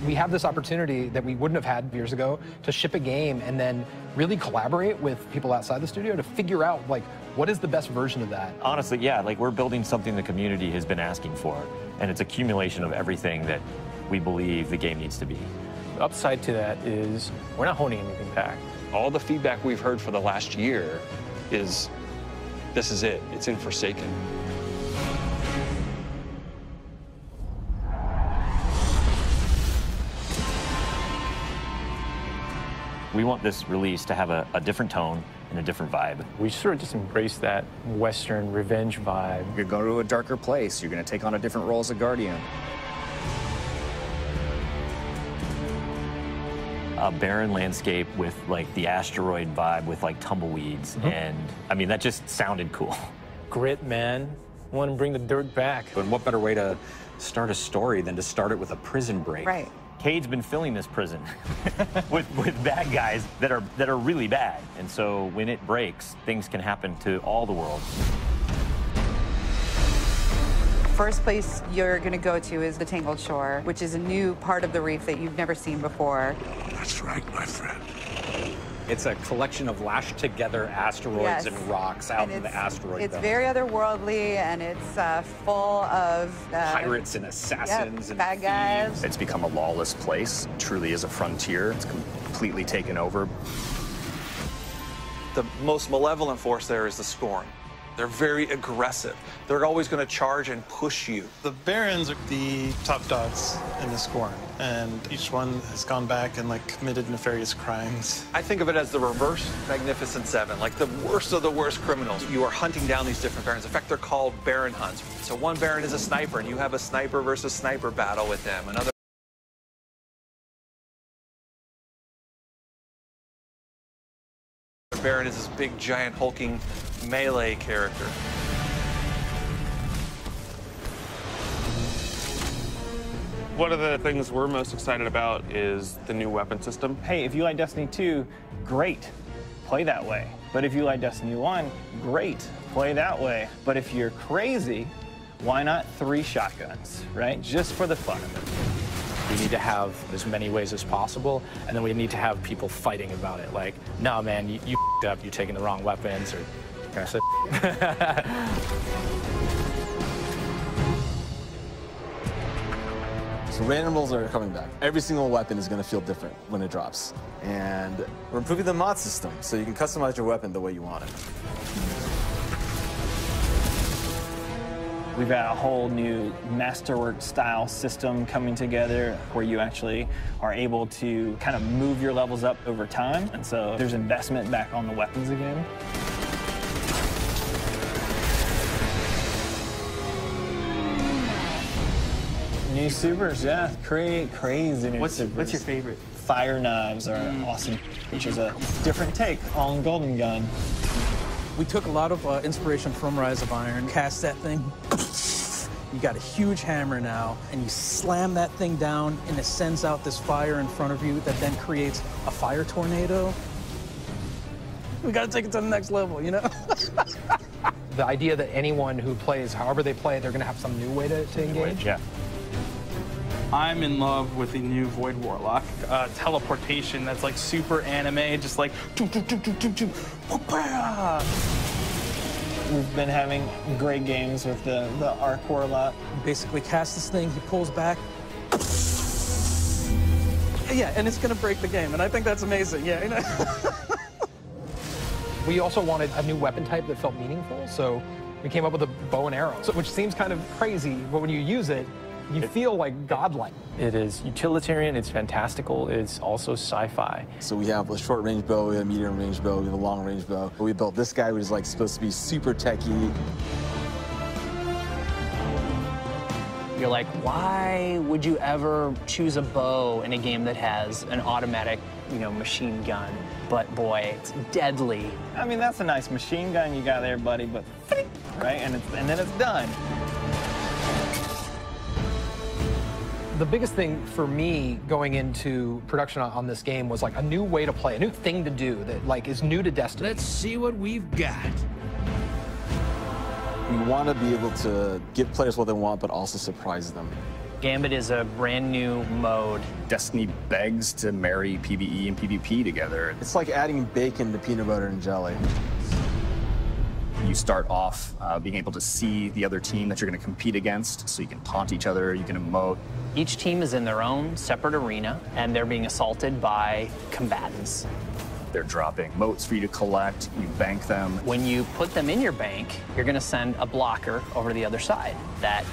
We have this opportunity that we wouldn't have had years ago to ship a game and then really collaborate with people outside the studio to figure out, like, what is the best version of that? Honestly, yeah, like, we're building something the community has been asking for, and it's accumulation of everything that we believe the game needs to be. The upside to that is we're not holding anything back. All the feedback we've heard for the last year is, this is it. It's in Forsaken. We want this release to have a different tone and a different vibe. We sort of just embrace that Western revenge vibe. You're going to a darker place. You're going to take on a different role as a Guardian. A barren landscape with, like, the asteroid vibe with, like, tumbleweeds. And, I mean, that just sounded cool. Grit, man. Want to bring the dirt back. And what better way to start a story than to start it with a prison break? Right. Cade's been filling this prison with bad guys that are really bad. And so when it breaks, things can happen to all the world. First place you're going to go to is the Tangled Shore, which is a new part of the reef that you've never seen before. That's right, my friend. It's a collection of lashed together asteroids and rocks out in the asteroid It's belt. very otherworldly, and it's full of pirates and assassins and bad guys. It's become a lawless place. It truly is a frontier. It's completely taken over. The most malevolent force there is the Scorn. They're very aggressive. They're always going to charge and push you. The Barons are the top dogs in the Scorn, and each one has gone back and, like, committed nefarious crimes. I think of it as the reverse Magnificent Seven, like the worst of the worst criminals. You are hunting down these different Barons. In fact, they're called Baron hunts. So one Baron is a sniper, and you have a sniper versus sniper battle with them. Another Baron is this big, giant, hulking melee character. One of the things we're most excited about is the new weapon system. Hey, if you like Destiny 2, great, play that way. But if you like Destiny 1, great, play that way. But if you're crazy, why not 3 shotguns, right? Just for the fun of it. We need to have as many ways as possible, and then we need to have people fighting about it. Like, no, man, you f***ed up, you're taking the wrong weapons, or can I say So randomables are coming back. Every single weapon is going to feel different when it drops. And we're improving the mod system, so you can customize your weapon the way you want it. We've got a whole new masterwork style system coming together where you actually are able to kind of move your levels up over time. And so there's investment back on the weapons again. New supers, yeah, crazy new supers. What's your favorite? Fire knives are awesome, which is a different take on Golden Gun. We took a lot of inspiration from Rise of Iron, cast that thing, you got a huge hammer now, and you slam that thing down, and it sends out this fire in front of you that then creates a fire tornado. We gotta take it to the next level, you know? The idea that anyone who plays, however they play, they're gonna have some new way to engage. Yeah. I'm in love with the new Void Warlock. Teleportation that's like super anime, just like We've been having great games with the Arc Warlock. Basically cast this thing, he pulls back. Yeah, and it's gonna break the game, and I think that's amazing, yeah. You know? We also wanted a new weapon type that felt meaningful, so we came up with a bow and arrow, which seems kind of crazy, but when you use it, you feel like godlike. It is utilitarian, it's fantastical, it's also sci-fi. So we have a short-range bow, we have a medium-range bow, we have a long-range bow. We built this guy, which is like supposed to be super techy. You're like, why would you ever choose a bow in a game that has an automatic, machine gun? But boy, it's deadly. I mean, that's a nice machine gun you got there, buddy, but right, and then it's done. The biggest thing for me going into production on this game was like a new way to play, a new thing to do that like is new to Destiny. Let's see what we've got. We want to be able to give players what they want, but also surprise them. Gambit is a brand new mode. Destiny begs to marry PvE and PvP together. It's like adding bacon to peanut butter and jelly. You start off being able to see the other team that you're going to compete against, so you can taunt each other, you can emote. Each team is in their own separate arena, and they're being assaulted by combatants. They're dropping motes for you to collect, you bank them. When you put them in your bank, you're going to send a blocker over to the other side. That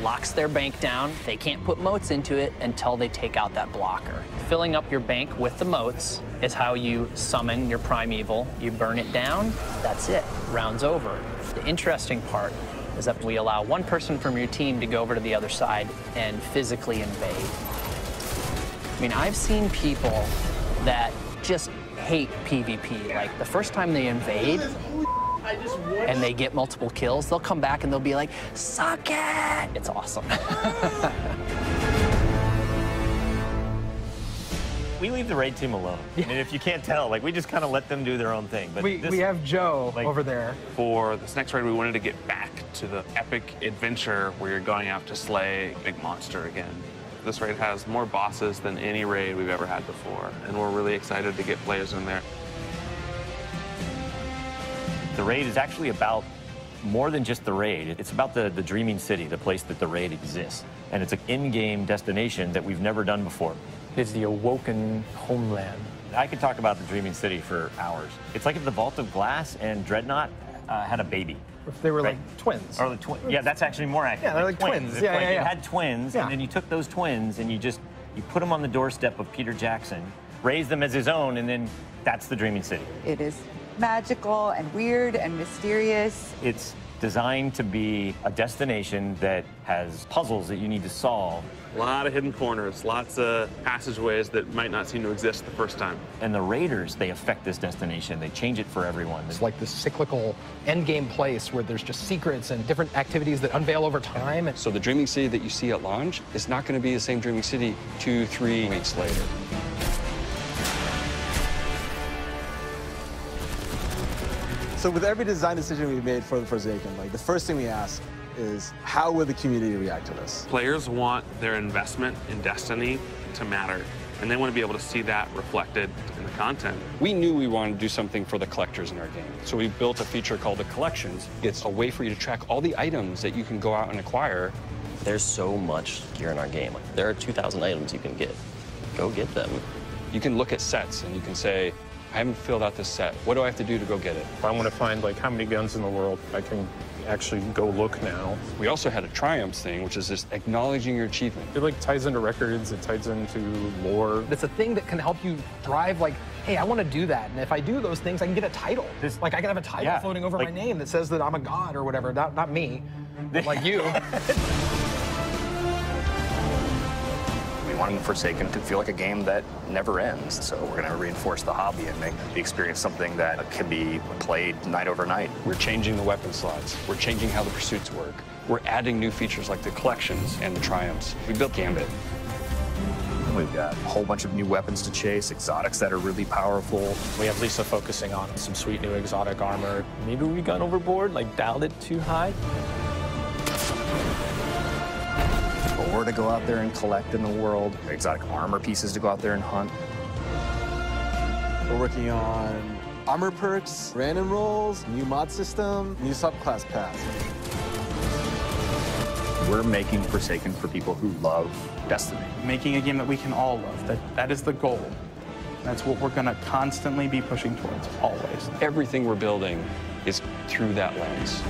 locks their bank down. They can't put motes into it until they take out that blocker. Filling up your bank with the motes is how you summon your primeval. You burn it down, that's it, round's over. The interesting part is that we allow one person from your team to go over to the other side and physically invade. I mean, I've seen people that just hate PvP. Like, the first time they invade and they get multiple kills, they'll come back and they'll be like, suck it! It's awesome. We leave the raid team alone. I mean, if you can't tell, like, we just kind of let them do their own thing. But we have Joe over there. For this next raid, we wanted to get back to the epic adventure where you're going out to slay a big monster again. This raid has more bosses than any raid we've ever had before, and we're really excited to get players in there. The raid is actually about more than just the raid. It's about the Dreaming City, the place that the raid exists. And it's an in-game destination that we've never done before. It's the awoken homeland. I could talk about the Dreaming City for hours. It's like if the Vault of Glass and Dreadnought had a baby. If they were like twins. Or the twins. Yeah, that's actually more accurate. Yeah, they're like twins. It's Yeah, like yeah, it yeah. had twins, and then you took those twins and you put them on the doorstep of Peter Jackson, raised them as his own, and then that's the Dreaming City. It is magical and weird and mysterious. It's designed to be a destination that has puzzles that you need to solve. A lot of hidden corners, lots of passageways that might not seem to exist the first time. And the raiders, they affect this destination. They change it for everyone. It's like this cyclical endgame place where there's just secrets and different activities that unveil over time. So the Dreaming City that you see at launch is not going to be the same Dreaming City 2-3 weeks later. So with every design decision we've made for the Forsaken, like, the first thing we ask is, how will the community react to this? Players want their investment in Destiny to matter, and they want to be able to see that reflected in the content. We knew we wanted to do something for the collectors in our game, so we built a feature called the Collections. It's a way for you to track all the items that you can go out and acquire. There's so much gear in our game. There are 2,000 items you can get. Go get them. You can look at sets and you can say, I haven't filled out this set. What do I have to do to go get it? If I want to find, like, how many guns in the world, I can actually go look now. We also had a triumphs thing, which is just acknowledging your achievement. It, like, ties into records, it ties into lore. It's a thing that can help you drive, like, hey, I want to do that. And if I do those things, I can get a title. Like, I can have a title floating over my name that says that I'm a god or whatever. Not me, but like you. We wanted Forsaken to feel like a game that never ends, so we're going to reinforce the hobby and make the experience something that can be played night over night. We're changing the weapon slots. We're changing how the pursuits work. We're adding new features like the collections and the triumphs. We built Gambit. We've got a whole bunch of new weapons to chase, exotics that are really powerful. We have Lisa focusing on some sweet new exotic armor. Maybe we gone overboard, like dialed it too high. Ore to go out there and collect in the world, exotic armor pieces to go out there and hunt. We're working on armor perks, random rolls, new mod system, new subclass paths. We're making Forsaken for people who love Destiny. Making a game that we can all love, that is the goal. That's what we're going to constantly be pushing towards, always. Everything we're building is through that lens.